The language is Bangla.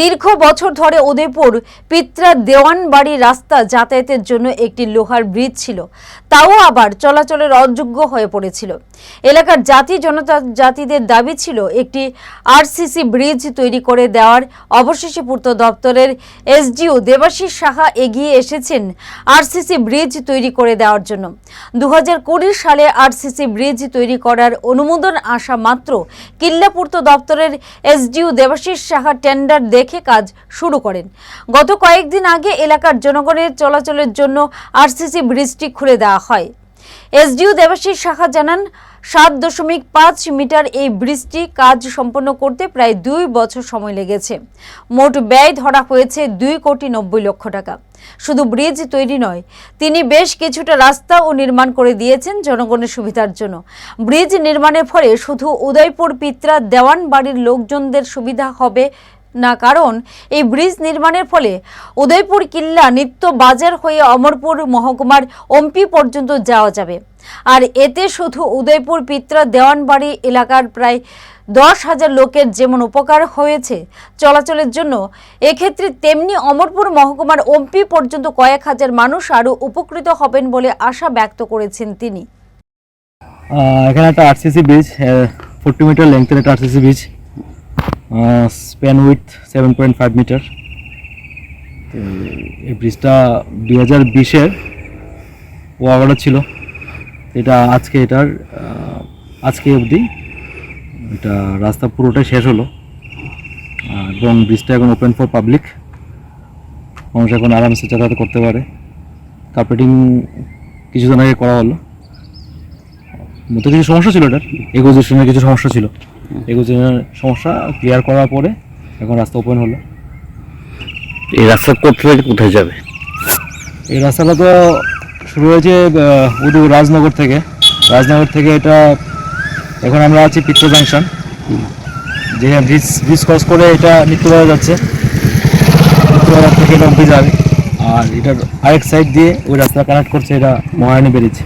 দীর্ঘ বছর ধরে উদয়পুর পিত্রা দেওয়ানবাড়ি রাস্তা যাতায়াতের জন্য একটি লোহার ব্রিজ ছিল, তাও আবার চলাচলের অযোগ্য হয়ে পড়েছিল। এলাকার জাতিদের দাবি ছিল একটি আরসিসি ব্রিজ তৈরি করে দেওয়ার। অবশেষে পূর্ত দপ্তরের এসডিও দেবাশিস সাহা এগিয়ে এসেছেন আরসিসি ব্রিজ তৈরি করে দেওয়ার জন্য। 2020 সালে আরসিসি ব্রিজ তৈরি করার অনুমোদন আসা মাত্র কিল্লা পূর্ত দপ্তরের এসডিও দেবাশিস সাহা টেন্ডার দেখে কাজ শুরু করেন। গত কয়েকদিন আগে এলাকার জনগণের চলাচলের জন্য আরসিসি ব্রিজটি খুলে দেওয়া হয়। এসডিও দেবাশিস সাহা জানান, 7.5 মিটার এই ব্রিজটি কাজ সম্পন্ন করতে প্রায় 2 বছর সময় লেগেছে। মোট ব্যয় ধরা হয়েছে 2,90,00,000 টাকা। শুধু ব্রিজ তৈরি নয়, তিনি বেশ কিছুটা রাস্তাও নির্মাণ করে দিয়েছেন জনগণের সুবিধার জন্য। ব্রিজ নির্মাণের ফলে শুধু উদয়পুর পিত্রা দেওয়ানবাড়ির লোকজনদের সুবিধা হবে না, কারণ এই ব্রিজ নির্মাণের ফলে উদয়পুর কিল্লা নিত্য বাজার হয়ে অমরপুর মহকুমার ওমপি পর্যন্ত যাওয়া যাবে। আর এতে শুধু উদয়পুর পিত্রা দেওয়ানবাড়ি এলাকার প্রায় 10,000 লোকের যেমন উপকার হয়েছে চলাচলের জন্য, এক্ষেত্রে তেমনি অমরপুর মহকুমার ওমপি পর্যন্ত কয়েক হাজার মানুষ আরও উপকৃত হবেন বলে আশা ব্যক্ত করেছেন তিনি। এখানে একটা আরসিসি ব্রিজ, 40 মিটার লেন্থের একটা RCC bridge, span with 7.5 metre. তো এই ব্রিজটা 2020-এর ওয়াগড়া ছিল। এটা আজকে অবধি এটা রাস্তা পুরোটাই শেষ হলো, এবং ব্রিজটা এখন ওপেন ফর পাবলিক। মানুষ এখন আরামসে যাতায়াত করতে পারে। কার্পেটিং কিছুদিন আগে করা হলো। মধ্যে কিছু সমস্যা ছিল, এটার এগোজিশনের কিছু সমস্যা ছিল। এগোজিশনের সমস্যা ক্লিয়ার করার পরে এখন রাস্তা ওপেন হলো। এই রাস্তা কোথায় যাবে? এই রাস্তাটা তো শুরু হয়েছে রাজনগর থেকে। এটা এখন আমরা আছি পিত্রা জাংশন, যেখানে ব্রিজ ক্রস করে এটা নিত্যবাজার যাচ্ছে। নিত্যবাজার থেকে এটা অব্দি যাবে, আর এটার আরেক সাইড দিয়ে ওই রাস্তা কানেক্ট করছে, এটা মহারানী ব্রিজ।